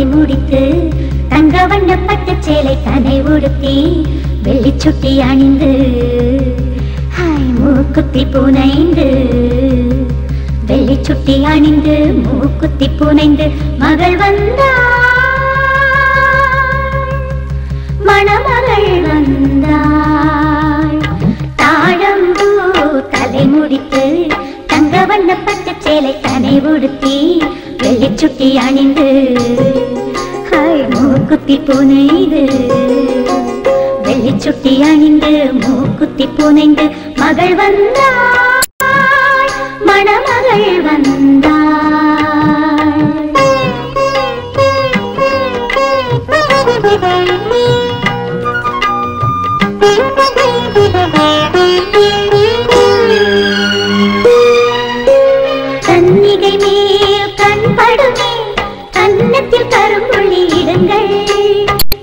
தலை முடித்து தங்க வண்ண பட்டு சேலை தனை உடுத்தி வெள்ளிச்சுட்டி அணிந்து மூக்குத்தி புனைந்து வெள்ளிச்சுட்டி அணிந்து மூக்குத்தி புனைந்து மகள் வந்தாள் மணமகள் வந்தாள் தாழம்பூ தலை முடித்து தங்க வண்ண பட்டு சேலை தனை உடுத்தி வெள்ளிச்சுட்டி அணிந்து மூக்குத்தி புனைந்து வெள்ளிச்சுட்டி அணிந்து மூக்குத்தி புனைந்து மகள் வந்தாள் மணமகள் வந்தாள் கன்னிகை மேல் கண் படுமே கன்னத்தில் கரும்புள்ளி இடுங்கள்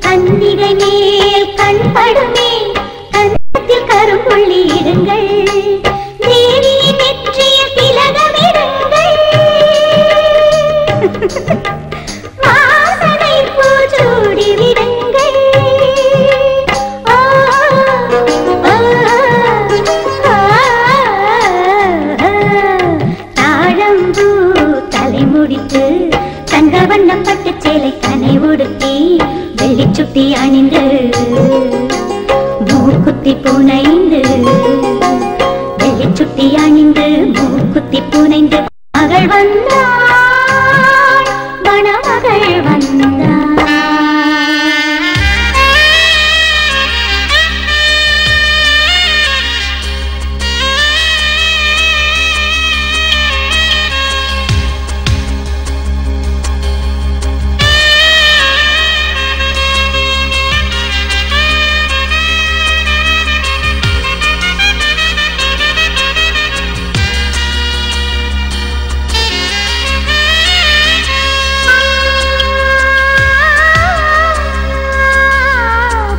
கன்னிகை மேல் கண் படுமே கன்னத்தில் கரும்புள்ளி இடுங்கள் தேவியின் நெற்றியில் திலகமிடுங்கள் வாசனை பூச்சூடி விடுங்கள் தாழம்பூ தலை முடித்து தங்க வண்ண பட்டு சேலை தனை உடுத்தி வெள்ளிச்சுட்டி அணிந்து மூக்குத்தி புனைந்து வெள்ளிச்சுட்டி அணிந்து மூக்குத்தி புனைந்து மகள் வந்தாள் மணமகள் வந்தாள்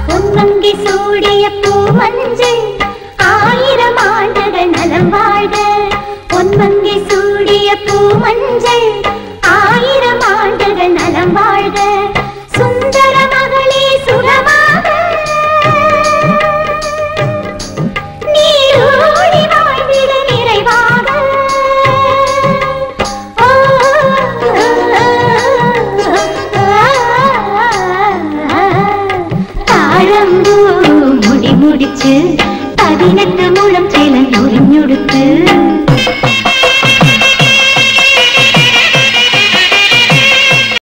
பொன்மங்கை சூடிய பூ மஞ்சள் 1000 ஆண்டுகள் நலம் வாழ்க பொன்மங்கை சூடிய பூ மஞ்சள் 1000 ஆண்டுகள் நலம் வாழ்க சுந்தர மகளே சுகமாக நீரோடி வாழ்விட நிறைவாக தாழம்பூ முடி முடிச்சு 18 முழம் சேலை உரிஞ்சுடுத்து